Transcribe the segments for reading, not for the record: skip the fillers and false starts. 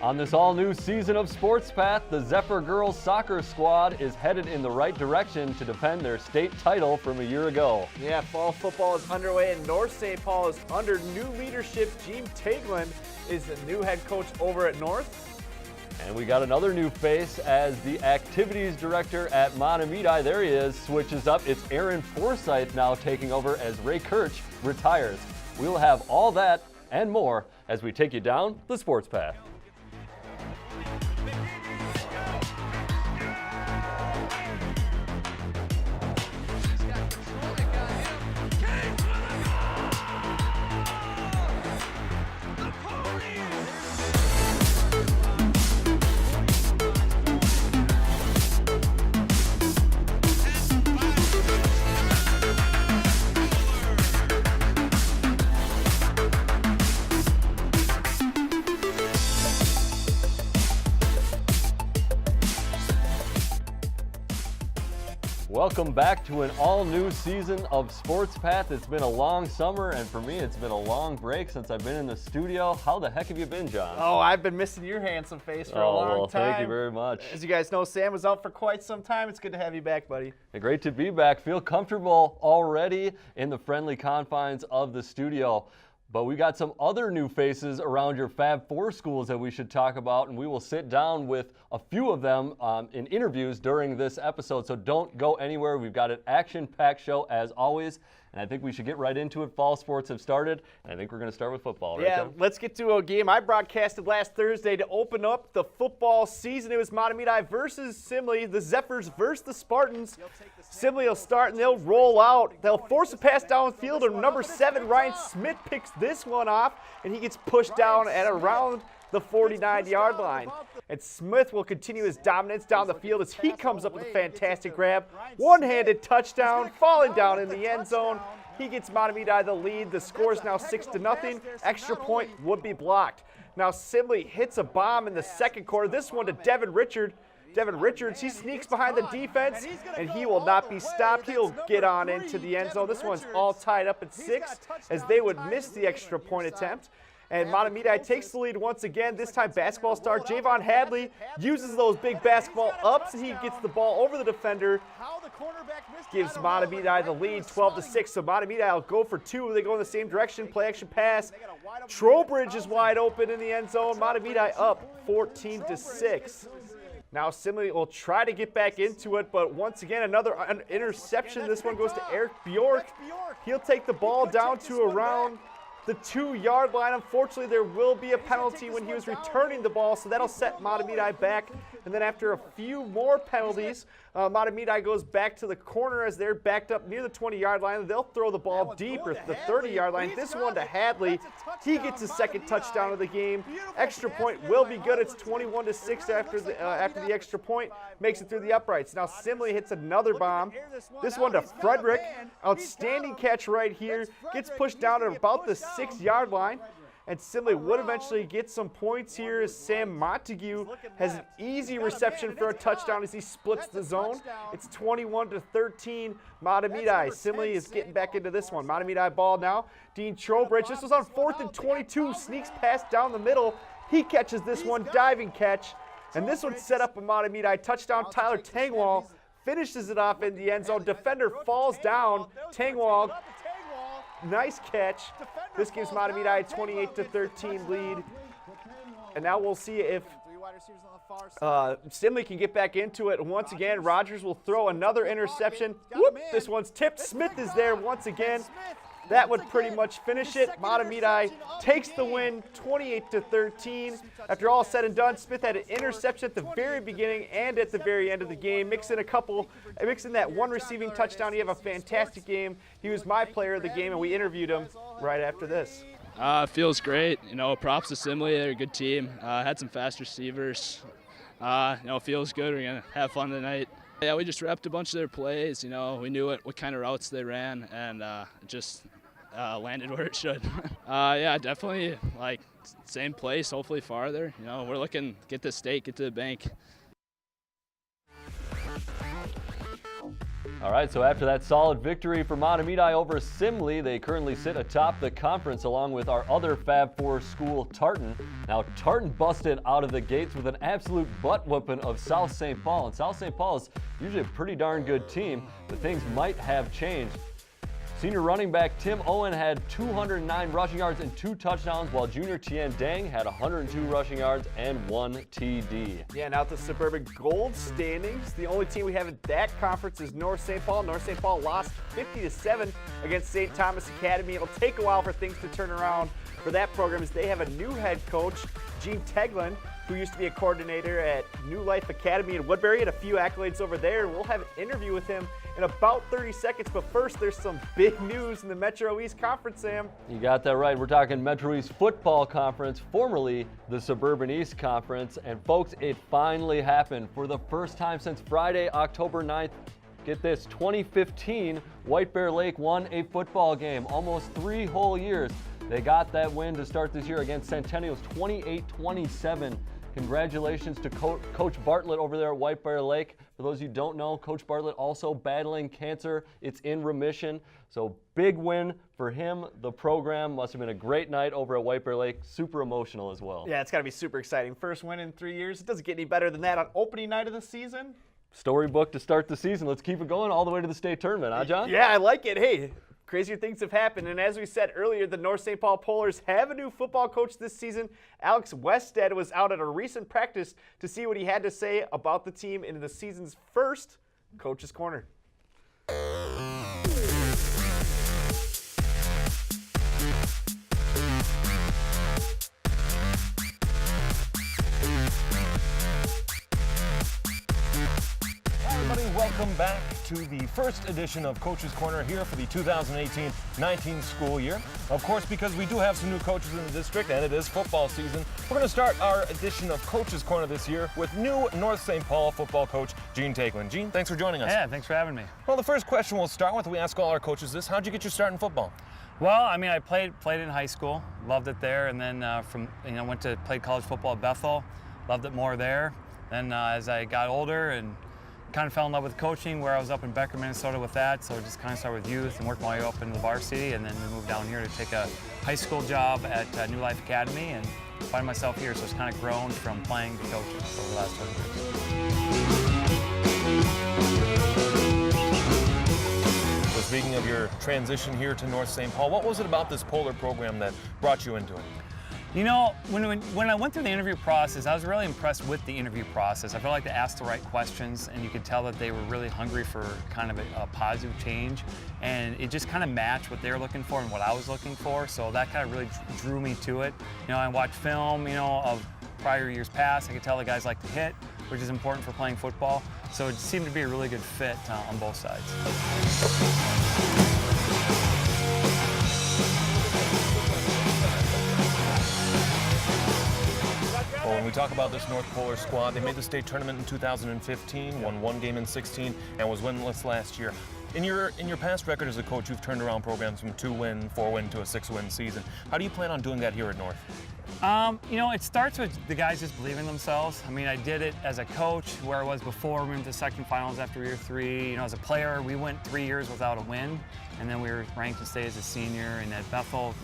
On this all-new season of Sports Path, the Zephyr girls soccer squad is headed in the right direction to defend their state title from a year ago. Yeah, fall football is underway and North St. Paul is under new leadership. Teigland is the new head coach over at North. And we got another new face as the activities director at Mahtomedi, there he is, switches up. It's Aaron Forsythe now taking over as Ray Kirch retires. We'll have all that and more as we take you down the Sports Path. Welcome back to an all-new season of Sports Path. It's been a long summer, and for me, it's been a long break since I've been in the studio. How the heck have you been, John? Oh, I've been missing your handsome face for a long time. Thank you very much. As you guys know, Sam was out for quite some time. It's good to have you back, buddy. Great to be back. Feel comfortable already in the friendly confines of the studio. But we got some other new faces around your Fab Four schools that we should talk about, and we will sit down with a few of them in interviews during this episode. So don't go anywhere. We've got an action-packed show as always, and I think we should get right into it. Fall sports have started, and I think we're going to start with football. Right, yeah, Tim? Let's get to a game I broadcasted last Thursday to open up the football season. It was Mahtomedi versus Simley, the Zephyrs versus the Spartans. Simley will start and they'll roll out. They'll force a pass downfield, and number 7, Ryan Smith, picks this one off, and he gets pushed down at around the 49-yard line. And Smith will continue his dominance down the field as he comes up with a fantastic grab. One-handed touchdown, falling down in the end zone. He gets Mahtomedi the lead. The score is now 6-0. Extra point would be blocked. Now Simley hits a bomb in the second quarter. This one to Devin Richards, he sneaks behind the defense, and he will not be stopped. He'll get on into the end zone. This one's all tied up at 6 as they would miss the extra point attempt. And Mahtomedi takes the lead once again. This time basketball star Javon Hadley uses those big basketball ups, and he gets the ball over the defender. Gives Mahtomedi the lead 12-6. So Mahtomedi will go for 2. They go in the same direction. Play action pass. Trowbridge is wide open in the end zone. Mahtomedi up 14-6. Now Simley will try to get back into it, but once again, another interception. This one goes to Eric Bjork. He'll take the ball down to around the 2-yard line. Unfortunately, there will be a penalty when he was returning the ball, so that'll set Mahtomedi back. And then after a few more penalties, Mahtomedi goes back to the corner as they're backed up near the 20-yard line. They'll throw the ball deeper to the 30-yard line. This one to Hadley. He gets his second touchdown of the game. Extra point will be good. It's 21-6 after the extra point. Makes it through the uprights. Now Simley hits another bomb. This one to Frederick. Outstanding catch right here. Gets pushed down at about the 6-yard line. And Simley would eventually get some points here as Sam Montague has an easy reception for a touchdown as he splits the zone. It's 21-13, Mahtomedi. Simley is getting back into this one. Mahtomedi ball now. Dean Trowbridge. This was on 4th and 22. Sneaks past down the middle. He catches this one, diving catch. And this one set up a Mahtomedi touchdown. Tyler Tangwall finishes it off in the end zone. Defender falls down. Tangwall. Nice catch. This gives Mahtomedi a 28-13 lead. And now we'll see if Simley can get back into it. Once again, Rogers will throw another interception. Whoop, this one's tipped. Smith is there once again. That would pretty much finish it. Mahtomedi takes the win, 28-13. After all said and done, Smith had an interception at the very beginning and at the very end of the game. Mix in that one receiving touchdown. He had a fantastic game. He was my player of the game, and we interviewed him right after this. Feels great. Props to Simley. They're a good team. Had some fast receivers. Feels good. We're gonna have fun tonight. Yeah, we just repped a bunch of their plays. We knew what kind of routes they ran, and just landed where it should. Yeah, definitely same place, hopefully farther. We're looking to get this state, get to the bank. All right, so after that solid victory for Mahtomedi over Simley, they currently sit atop the conference along with our other Fab Four school, Tartan. Now, Tartan busted out of the gates with an absolute butt-whooping of South St. Paul. And South St. Paul is usually a pretty darn good team, but things might have changed. Senior running back Tim Owen had 209 rushing yards and 2 touchdowns, while junior Tian Dang had 102 rushing yards and 1 TD. Yeah, now the Suburban Gold standings. The only team we have in that conference is North St. Paul. North St. Paul lost 50-7 against St. Thomas Academy. It'll take a while for things to turn around for that program as they have a new head coach, Teigland, who used to be a coordinator at New Life Academy in Woodbury, and a few accolades over there. We'll have an interview with him in about 30 seconds, but first there's some big news in the Metro East Conference, Sam. You got that right. We're talking Metro East Football Conference, formerly the Suburban East Conference. And folks, it finally happened. For the first time since Friday, October 9th, get this, 2015, White Bear Lake won a football game. Almost 3 whole years. They got that win to start this year against Centennials, 28-27. Congratulations to Coach Bartlett over there at White Bear Lake. For those of you who don't know, Coach Bartlett also battling cancer. It's in remission. So big win for him. The program must have been a great night over at White Bear Lake. Super emotional as well. Yeah, it's got to be super exciting. First win in 3 years. It doesn't get any better than that on opening night of the season. Storybook to start the season. Let's keep it going all the way to the state tournament, huh, John? Yeah, I like it. Hey, crazier things have happened. And as we said earlier, the North St. Paul Polars have a new football coach this season. Alex Wested was out at a recent practice to see what he had to say about the team in the season's first Coach's Corner. Welcome back to the first edition of Coach's Corner here for the 2018-19 school year. Of course, because we do have some new coaches in the district and it is football season, we're going to start our edition of Coach's Corner this year with new North St. Paul football coach, Teigland. Gene, thanks for joining us. Yeah, thanks for having me. Well, the first question we'll start with, we ask all our coaches this: how'd you get your start in football? Well, I mean, I played in high school, loved it there, and then went to play college football at Bethel, loved it more there. Then as I got older and kind of fell in love with coaching, where I was up in Becker, Minnesota with that, so just kind of started with youth and worked my way up into the varsity, and then we moved down here to take a high school job at New Life Academy and find myself here. So it's kind of grown from playing to coaching over the last 20 years. So speaking of your transition here to North St. Paul, what was it about this Polar program that brought you into it? You know, when I went through the interview process, I was really impressed with the interview process. I felt like they asked the right questions, and you could tell that they were really hungry for kind of a positive change, and it just kind of matched what they were looking for and what I was looking for, so that kind of really drew me to it. You know, I watched film, of prior years past. I could tell the guys like to hit, which is important for playing football, so it seemed to be a really good fit on both sides. Well, when we talk about this North Polar squad, they made the state tournament in 2015, won 1 game in 16, and was winless last year. In your past record as a coach, you've turned around programs from 2-win, 4-win to a 6-win season. How do you plan on doing that here at North? It starts with the guys just believing in themselves. I mean, I did it as a coach where I was before. We went to second finals after year 3. As a player, we went 3 years without a win, and then we were ranked to stay as a senior. And at Bethel,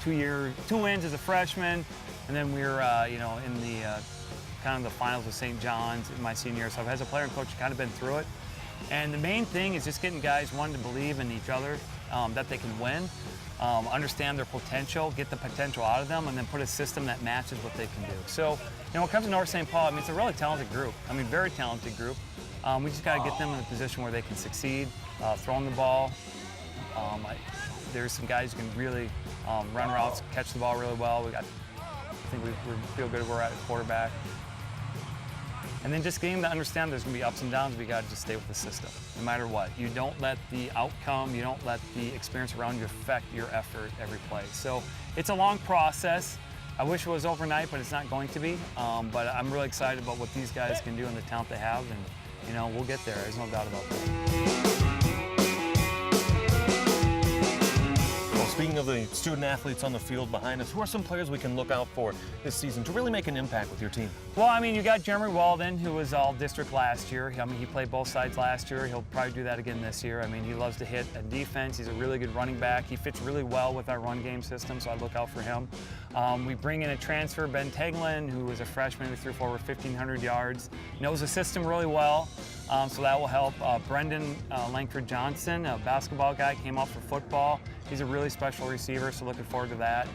2 wins as a freshman, and then we were, in the kind of the finals with St. John's in my senior year. So as a player and coach, I've kind of been through it. And the main thing is just getting guys, one, to believe in each other, that they can win. Understand their potential, get the potential out of them, and then put a system that matches what they can do. So, when it comes to North St. Paul, it's a really talented group. Very talented group. We just got to get them in a position where they can succeed, throwing the ball. There's some guys who can really run routes, catch the ball really well. I think we feel good where we're at quarterback. And then just getting them to understand there's going to be ups and downs. We got to just stay with the system, no matter what. You don't let the outcome, you don't let the experience around you affect your effort every play. So it's a long process. I wish it was overnight, but it's not going to be. But I'm really excited about what these guys can do and the talent they have, and we'll get there. There's no doubt about that. Speaking of the student athletes on the field behind us, who are some players we can look out for this season to really make an impact with your team? Well, I mean, you got Jeremy Walden, who was all district last year. I mean, he played both sides last year. He'll probably do that again this year. I mean, he loves to hit a defense. He's a really good running back. He fits really well with our run game system, so I'd look out for him. We bring in a transfer, Ben Teigland, who was a freshman who threw for over 1,500 yards. Knows the system really well, so that will help. Brendan Langford Johnson, a basketball guy, came up for football. He's a really special receiver, so looking forward to that.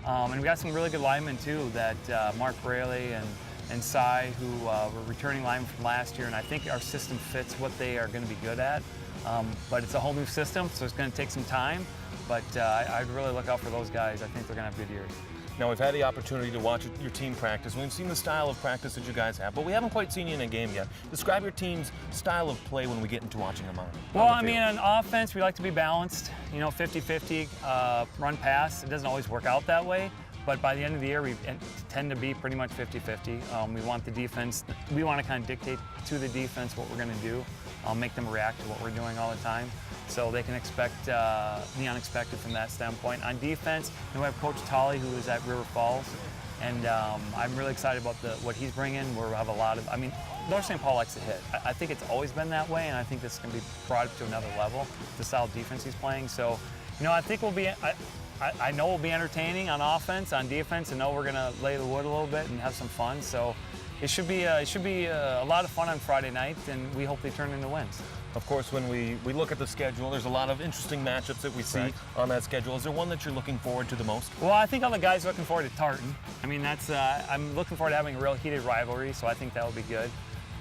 And we got some really good linemen too, that Mark Braley and Cy, who were returning linemen from last year, and I think our system fits what they are going to be good at. But it's a whole new system, so it's going to take some time. But I'd really look out for those guys. I think they're going to have good years. Now, we've had the opportunity to watch your team practice. We've seen the style of practice that you guys have, but we haven't quite seen you in a game yet. Describe your team's style of play when we get into watching them on the Well, I field. mean, on offense, we like to be balanced, 50-50 run pass. It doesn't always work out that way, but by the end of the year, we tend to be pretty much 50-50. We want the defense, we want to kind of dictate to the defense what we're going to do, make them react to what we're doing all the time, so they can expect the unexpected from that standpoint. On defense, we have Coach Tolley, who is at River Falls, and I'm really excited about what he's bringing. We'll have a lot of, North St. Paul likes to hit. I think it's always been that way, and I think this is going to be brought up to another level, the style of defense he's playing. So, I think we'll be, I know we'll be entertaining on offense, on defense, and know we're going to lay the wood a little bit and have some fun. So it should be a lot of fun on Friday night, and we hope they turn into wins. Of course, when we look at the schedule, there's a lot of interesting matchups that we see on that schedule. Is there one that you're looking forward to the most? Well, I think all the guys are looking forward to Tartan. I mean, I'm looking forward to having a real heated rivalry, so I think that will be good.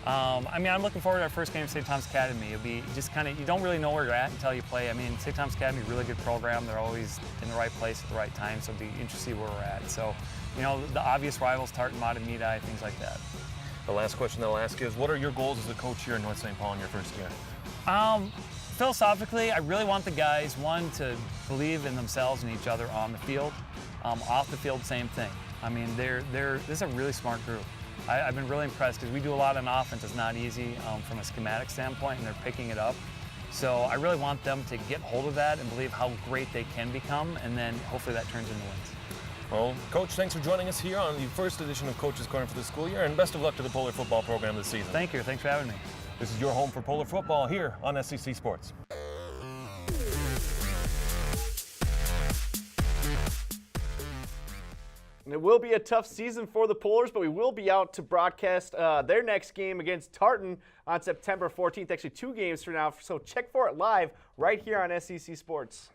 I'm looking forward to our first game at St. Thomas Academy. It'll be just kind of, you don't really know where you're at until you play. I mean, St. Thomas Academy is a really good program. They're always in the right place at the right time, so it'll be interesting to see where we're at. So, the obvious rivals, Tartan, Mahtomedi, things like that. The last question I'll ask is, what are your goals as a coach here in North St. Paul in your first year? Philosophically, I really want the guys, one, to believe in themselves and each other on the field. Off the field, same thing. I mean, this is a really smart group. I've been really impressed because we do a lot on offense. It's not easy from a schematic standpoint, and they're picking it up. So I really want them to get hold of that and believe how great they can become, and then hopefully that turns into wins. Well, Coach, thanks for joining us here on the first edition of Coach's Corner for the school year, and best of luck to the Polar football program this season. Thank you. Thanks for having me. This is your home for Polar football here on SEC Sports. It will be a tough season for the Polars, but we will be out to broadcast their next game against Tartan on September 14th. Actually, 2 games from now, so check for it live right here on SEC Sports.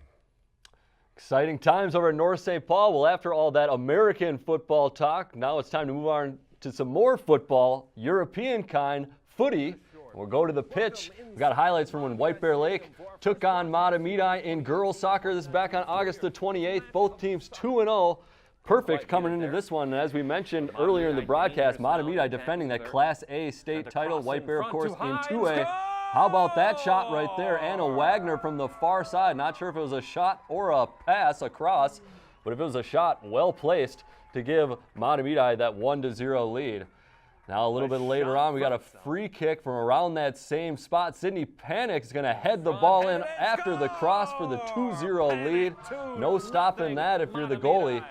Exciting times over at North St. Paul. Well, after all that American football talk, now it's time to move on to some more football, European kind, footy. We'll go to the pitch. We've got highlights from when White Bear Lake took on Mahtomedi in girls soccer. This is back on August the 28th. Both teams 2-0. Perfect coming into this one. And as we mentioned earlier in the broadcast, Mahtomedi defending that Class A state title. White Bear, of course, in 2A. How about that shot right there? Anna Wagner from the far side. Not sure if it was a shot or a pass across, but if it was a shot, well placed to give Mahtomedi that 1-0 lead. Now a little bit later on, we got a free kick from around that same spot. Sydney Panic is going to head the ball in after the cross for the 2-0 lead. No stopping that if you're the goalie.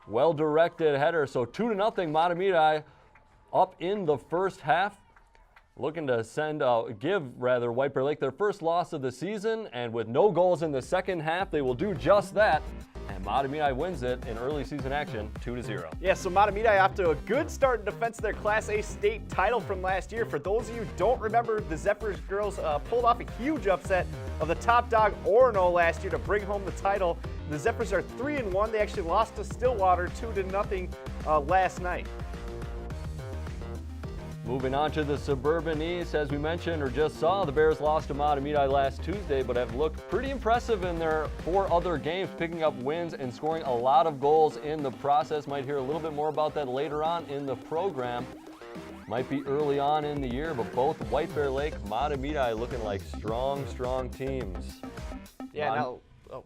Well-directed header, so 2-0 Mahtomedi up in the first half. Looking to give White Bear Lake their first loss of the season, and with no goals in the second half, they will do just that. And Mahtomedi wins it in early season action, 2-0. Yeah, so Mahtomedi off to a good start in defense of their Class A state title from last year. For those of you who don't remember, the Zephyrs girls pulled off a huge upset of the top dog Orono last year to bring home the title. The Zephyrs are 3-1. They actually lost to Stillwater 2-0 last night. Moving on to the Suburban East, as we mentioned or just saw, the Bears lost to Mahtomedi last Tuesday, but have looked pretty impressive in their 4 other games, picking up wins and scoring a lot of goals in the process. Might hear a little bit more about that later on in the program. Might be early on in the year, but both White Bear Lake, Mahtomedi looking like strong teams. Yeah,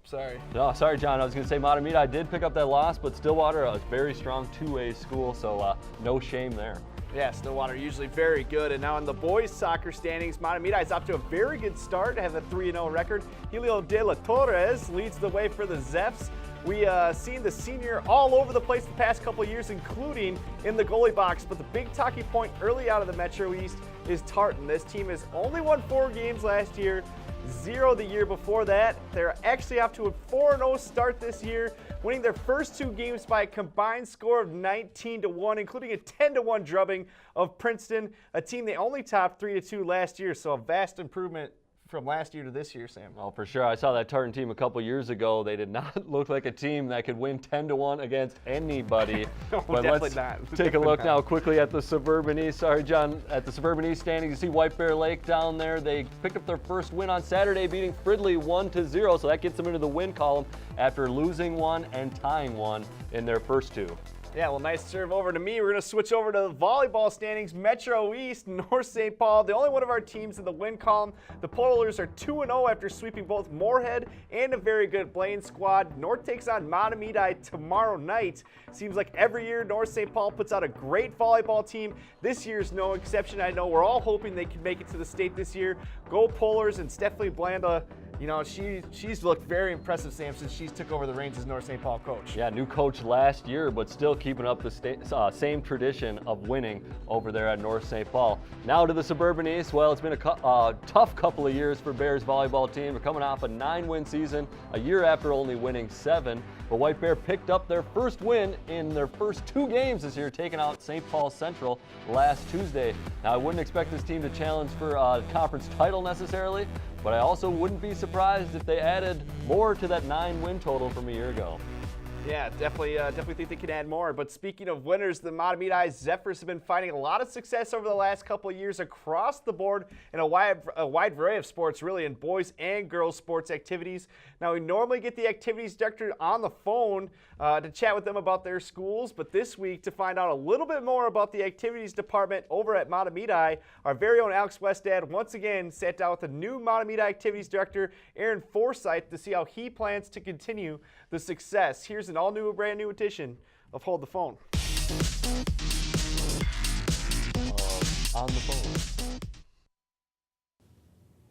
sorry. No, sorry, John. I was going to say Mahtomedi did pick up that loss, but Stillwater, a very strong 2A school, so no shame there. Yeah, Stillwater usually very good. And now in the boys soccer standings, Mahtomedi is off to a very good start to have a 3-0 record. Helio de la Torres leads the way for the Zepps. We seen the senior all over the place the past couple of years, including in the goalie box. But the big talking point early out of the Metro East is Tartan. This team has only won 4 games last year, 0 the year before that. They're actually off to a 4-0 start this year, winning their first 2 games by a combined score of 19-1, including a 10-1 drubbing of Princeton, a team they only topped 3-2 last year. So a vast improvement from last year to this year, Sam. Oh, for sure. I saw that Tartan team a couple years ago. They did not look like a team that could win 10-1 against anybody. No, but definitely let's not. take Definitely a look not. now quickly at the Suburban East. Sorry, John. At the Suburban East standings, you see White Bear Lake down there. They picked up their first win on Saturday, beating Fridley 1-0. So that gets them into the win column after losing 1 and tying 1 in their first 2. Yeah, well, nice serve over to me. We're going to switch over to the volleyball standings. Metro East, North St. Paul, the only one of our teams in the win column. The Polars are 2-0 after sweeping both Moorhead and a very good Blaine squad. North takes on Mahtomedi tomorrow night. Seems like every year North St. Paul puts out a great volleyball team. This year's no exception. I know we're all hoping they can make it to the state this year. Go Polars, and Stephanie Blanda. You know, she's looked very impressive, Sam, since she's took over the reins as North St. Paul coach. Yeah, new coach last year, but still keeping up the same tradition of winning over there at North St. Paul. Now to the Suburban East. Well, it's been a tough couple of years for Bears volleyball team. They're coming off a 9-win season, a year after only winning 7. But White Bear picked up their first win in their first 2 games this year, taking out St. Paul Central last Tuesday. Now, I wouldn't expect this team to challenge for a conference title necessarily, but I also wouldn't be surprised if they added more to that 9-win total from a year ago. Yeah, definitely think they can add more. But speaking of winners, the Mahtomedi Zephyrs have been finding a lot of success over the last couple of years across the board in a wide variety of sports, really, in boys and girls sports activities. Now, we normally get the activities director on the phone to chat with them about their schools, but this week, to find out a little bit more about the activities department over at Mahtomedi, our very own Alex Westad once again sat down with the new Mahtomedi activities director, Aaron Forsythe, to see how he plans to continue the success. Here's an all-new, brand-new edition of Hold the Phone. On the phone.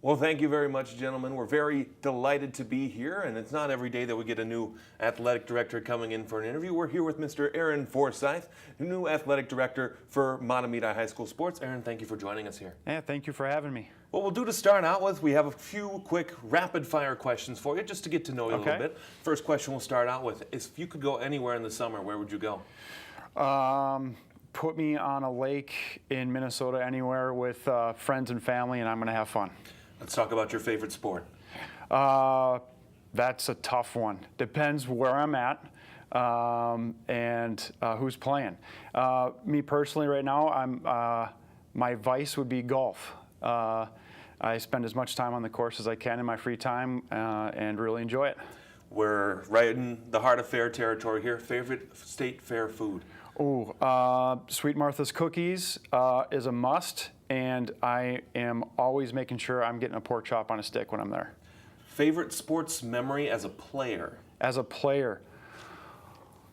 Well, thank you very much, gentlemen. We're very delighted to be here, and it's not every day that we get a new athletic director coming in for an interview. We're here with Mr. Aaron Forsythe, the new athletic director for Mahtomedi High School Sports. Aaron, thank you for joining us here. Yeah, thank you for having me. What we'll do to start out with, we have a few quick rapid-fire questions for you, just to get to know you a little bit. First question we'll start out with is, if you could go anywhere in the summer, where would you go? Put me on a lake in Minnesota anywhere with friends and family, and I'm going to have fun. Let's talk about your favorite sport. That's a tough one. Depends where I'm at and who's playing. Me personally right now, my vice would be golf. I spend as much time on the course as I can in my free time and really enjoy it. We're right in the heart of fair territory here. Favorite state fair food? Oh, Sweet Martha's Cookies is a must, and I am always making sure I'm getting a pork chop on a stick when I'm there. Favorite sports memory as a player? As a player,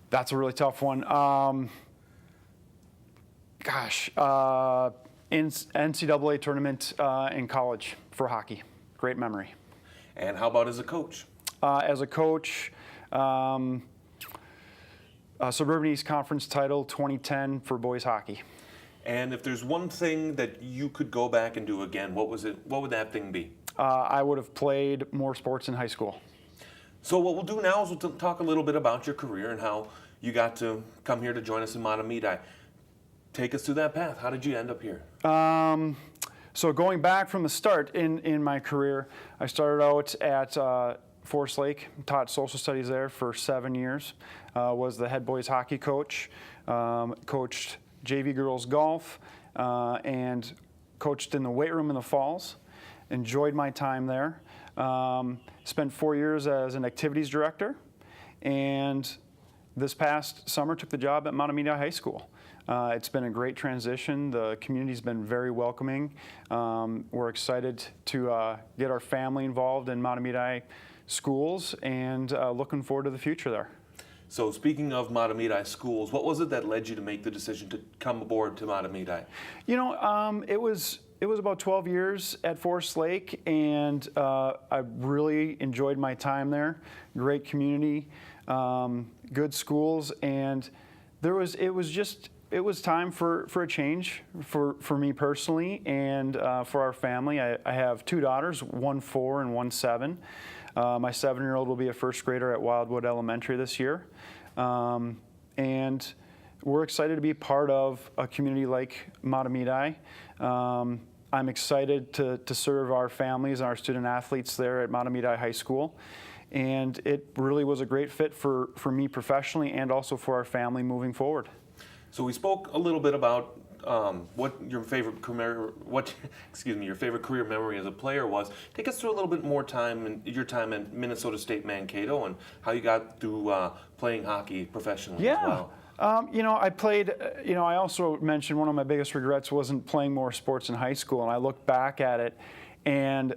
that's a really tough one. NCAA tournament in college for hockey. Great memory. And how about as a coach? As a coach, Suburban East Conference title 2010 for boys hockey. And if there's one thing that you could go back and do again, what would that thing be? I would have played more sports in high school. So what we'll do now is we'll talk a little bit about your career and how you got to come here to join us in Mahtomedi. Take us through that path. How did you end up here? So going back from the start in my career, I started out at Forsythe, taught social studies there for 7 years, was the head boys hockey coach, coached JV girls golf, and coached in the weight room in the falls. Enjoyed my time there. Spent 4 years as an activities director, and this past summer took the job at Mahtomedi High School. It's been a great transition. The community's been very welcoming. We're excited to get our family involved in Mahtomedi schools and looking forward to the future there. So speaking of Mahtomedi schools, what was it that led you to make the decision to come aboard to Mahtomedi? It was about 12 years at Forsythe, and I really enjoyed my time there. Great community, good schools, and it was time for a change for me personally and for our family. I have two daughters, one 4 and one 7. My 7-year-old will be a first grader at Wildwood Elementary this year. And we're excited to be part of a community like Mahtomedi. I'm excited to serve our families and our student athletes there at Mahtomedi High School. And it really was a great fit for me professionally and also for our family moving forward. So we spoke a little bit about what your favorite career, your favorite career memory as a player was. Take us through a little bit more your time in Minnesota State Mankato and how you got through playing hockey professionally as well. I played, I also mentioned one of my biggest regrets wasn't playing more sports in high school, and I look back at it, and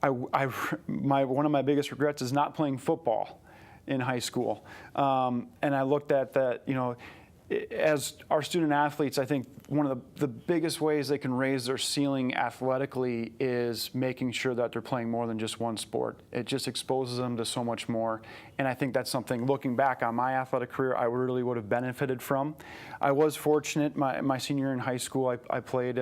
one of my biggest regrets is not playing football in high school. And I looked at that, as our student athletes, I think one of the biggest ways they can raise their ceiling athletically is making sure that they're playing more than just one sport. It just exposes them to so much more. And I think that's something, looking back on my athletic career, I really would have benefited from. I was fortunate, my senior year in high school, I played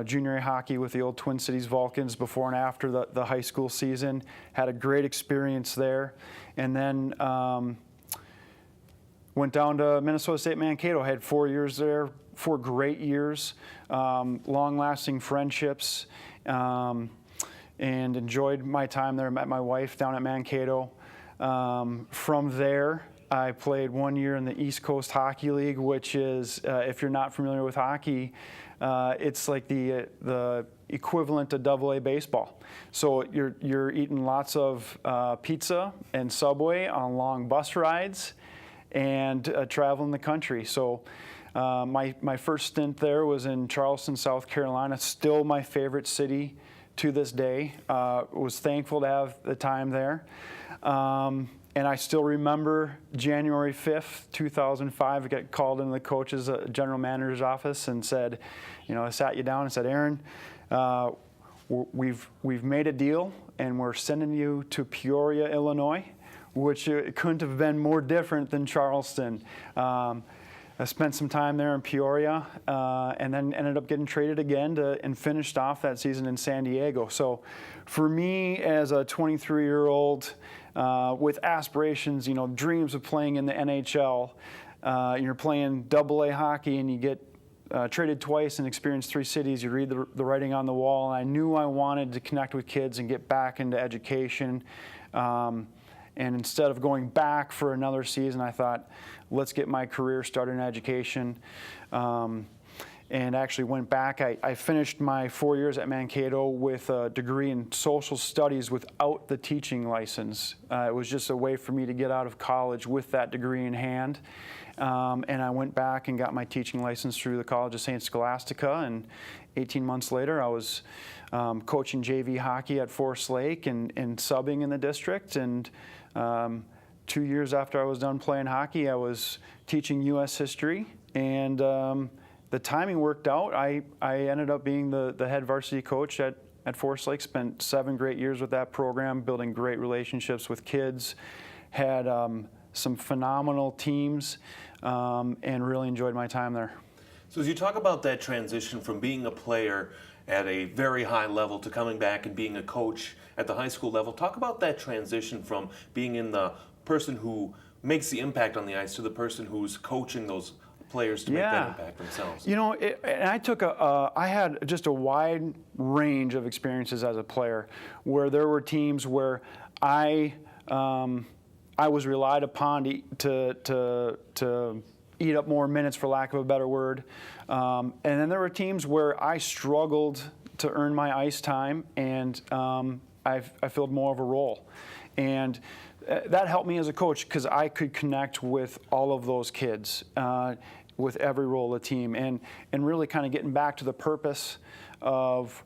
junior hockey with the old Twin Cities Vulcans before and after the high school season. Had a great experience there. And then went down to Minnesota State Mankato. I had 4 years there, 4 great years, long-lasting friendships, and enjoyed my time there. Met my wife down at Mankato. From there, I played 1 year in the East Coast Hockey League, which is, if you're not familiar with hockey, it's like the equivalent to AA baseball. So you're eating lots of pizza and Subway on long bus rides and traveling the country. So my first stint there was in Charleston, South Carolina, still my favorite city to this day. Was thankful to have the time there. And I still remember January 5th, 2005, I got called into the coach's general manager's office and said, I sat you down and said, Aaron, we've made a deal and we're sending you to Peoria, Illinois, which it couldn't have been more different than Charleston. I spent some time there in Peoria and then ended up getting traded again and finished off that season in San Diego. So for me as a 23-year-old with aspirations, dreams of playing in the NHL, you're playing AA hockey and you get traded twice and experience 3 cities, you read the writing on the wall. And I knew I wanted to connect with kids and get back into education. And instead of going back for another season, I thought, let's get my career started in education. And actually went back. I finished my 4 years at Mankato with a degree in social studies without the teaching license. It was just a way for me to get out of college with that degree in hand. And I went back and got my teaching license through the College of St. Scholastica. And 18 months later, I was coaching JV hockey at Forsythe and subbing in the district. And 2 years after I was done playing hockey, I was teaching U.S. history. And the timing worked out. I ended up being the head varsity coach at Forsythe. Spent 7 great years with that program, building great relationships with kids. Had some phenomenal teams, and really enjoyed my time there. So as you talk about that transition from being a player at a very high level to coming back and being a coach at the high school level, talk about that transition from being in the person who makes the impact on the ice to the person who's coaching those players to make that impact themselves. And I had just a wide range of experiences as a player, where there were teams where I was relied upon to eat up more minutes, for lack of a better word. And then there were teams where I struggled to earn my ice time, and I filled more of a role. And that helped me as a coach because I could connect with all of those kids with every role of the team, and really kind of getting back to the purpose of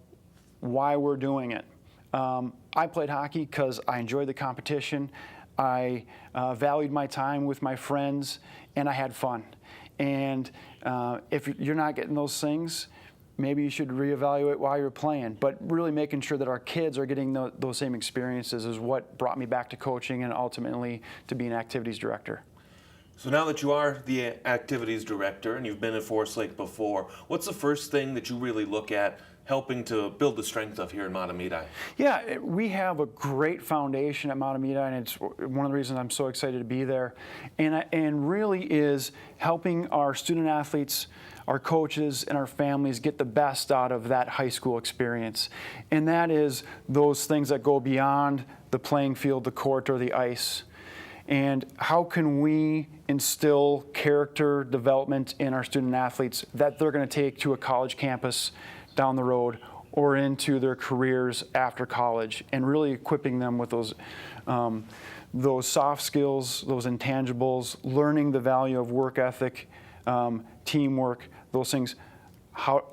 why we're doing it. I played hockey because I enjoyed the competition. I valued my time with my friends, and I had fun. And if you're not getting those things, maybe you should reevaluate why you're playing. But really making sure that our kids are getting those same experiences is what brought me back to coaching and ultimately to being activities director. So now that you are the activities director and you've been at Forsythe before, what's the first thing that you really look at helping to build the strength of here in Mahtomedi? Yeah, we have a great foundation at Mahtomedi, and it's one of the reasons I'm so excited to be there. And really is helping our student athletes, our coaches, and our families get the best out of that high school experience. And that is those things that go beyond the playing field, the court, or the ice. And how can we instill character development in our student athletes that they're going to take to a college campus down the road or into their careers after college, and really equipping them with those soft skills, those intangibles, learning the value of work ethic, teamwork, those things, how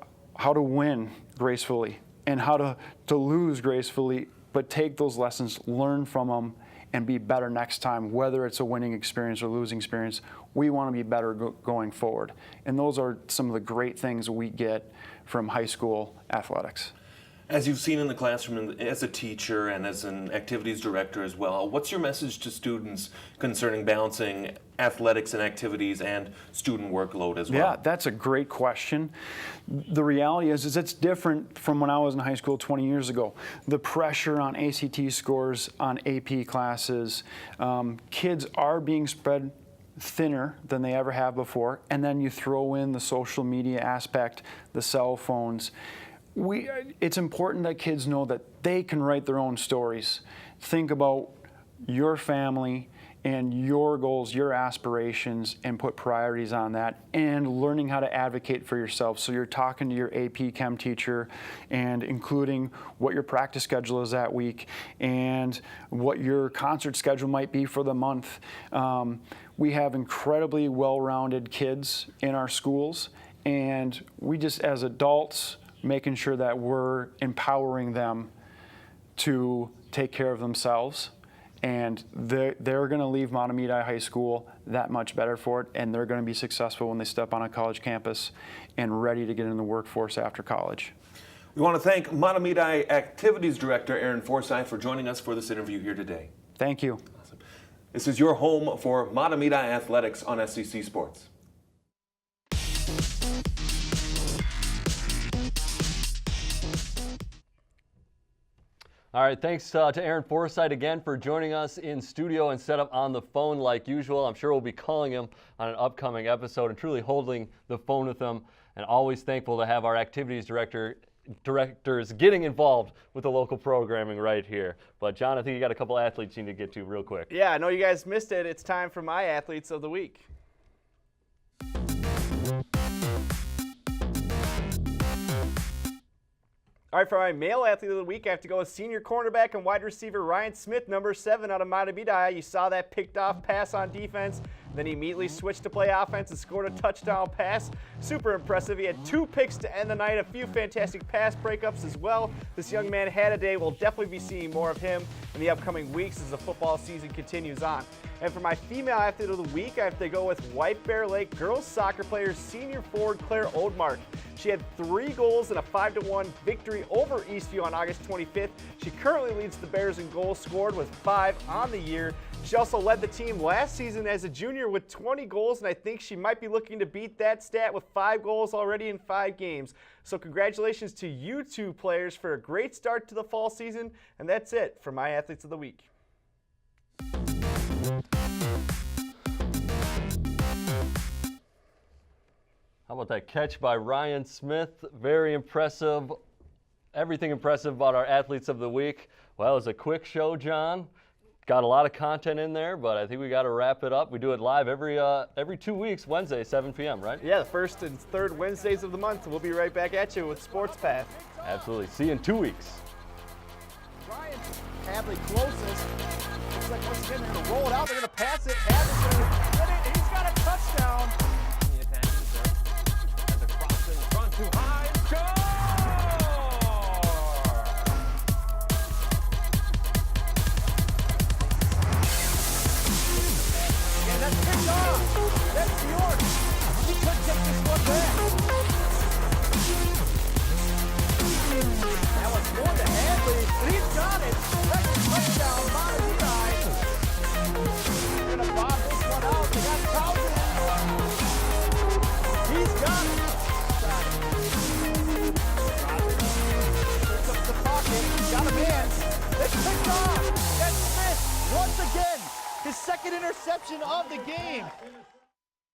to win gracefully and how to lose gracefully, but take those lessons, learn from them, and be better next time, whether it's a winning experience or losing experience. We want to be better going forward. And those are some of the great things we get from high school athletics. As you've seen in the classroom as a teacher and as an activities director as well, what's your message to students concerning balancing athletics and activities and student workload as well? Yeah, that's a great question. The reality is it's different from when I was in high school 20 years ago. The pressure on ACT scores, on AP classes, kids are being spread thinner than they ever have before, and then you throw in the social media aspect, the cell phones. It's important that kids know that they can write their own stories. Think about your family and your goals, your aspirations, and put priorities on that, and learning how to advocate for yourself. So you're talking to your AP Chem teacher and including what your practice schedule is that week and what your concert schedule might be for the month. We have incredibly well-rounded kids in our schools, and we just, as adults, making sure that we're empowering them to take care of themselves, and they're going to leave Mahtomedi High School that much better for it, and they're going to be successful when they step on a college campus and ready to get in the workforce after college. We want to thank Mahtomedi Activities Director Aaron Forsythe for joining us for this interview here today. Thank you. Awesome. This is your home for Mahtomedi Athletics on SEC Sports. All right, thanks to Aaron Forsythe again for joining us in studio and set up on the phone like usual. I'm sure we'll be calling him on an upcoming episode and truly holding the phone with him, and always thankful to have our activities directors getting involved with the local programming right here. But John, I think you got a couple athletes you need to get to real quick. Yeah, I know you guys missed it. It's time for my athletes of the week. All right, for my male athlete of the week, I have to go with senior cornerback and wide receiver Ryan Smith, number 7 out of Mahtomedi. You saw that picked off pass on defense. Then he immediately switched to play offense and scored a touchdown pass. Super impressive. He had 2 picks to end the night, a few fantastic pass breakups as well. This young man had a day. We'll definitely be seeing more of him in the upcoming weeks as the football season continues on. And for my female athlete of the week, I have to go with White Bear Lake girls soccer player senior forward Claire Oldmark. She had 3 goals in a 5-1 victory over Eastview on August 25th. She currently leads the Bears in goals scored with 5 on the year. She also led the team last season as a junior with 20 goals, and I think she might be looking to beat that stat with 5 goals already in 5 games. So congratulations to you 2 players for a great start to the fall season, and that's it for my athletes of the week. How about that catch by Ryan Smith? Very impressive. Everything impressive about our athletes of the week. Well, it was a quick show, John. Got a lot of content in there, but I think we got to wrap it up. We do it live every 2 weeks, Wednesday, 7 p.m., right? Yeah, the first and third Wednesdays of the month. We'll be right back at you with Sports Path. Absolutely. See you in 2 weeks. Ryan Hadley closest. Looks like once again they're going to roll it out. They're going to pass it. Hadley's going to get it. He's got a touchdown. As a cross in front, too high, score! That's picked off. That's York. He could take this one back. That one's going to Hadley. He's got it. That's a touchdown. Mahtomedi. They're going to bob this one out. They got Teigland. He's got it. Picks up the pocket. Got a man. It's picked off. That's Smith once again. His second interception of the game.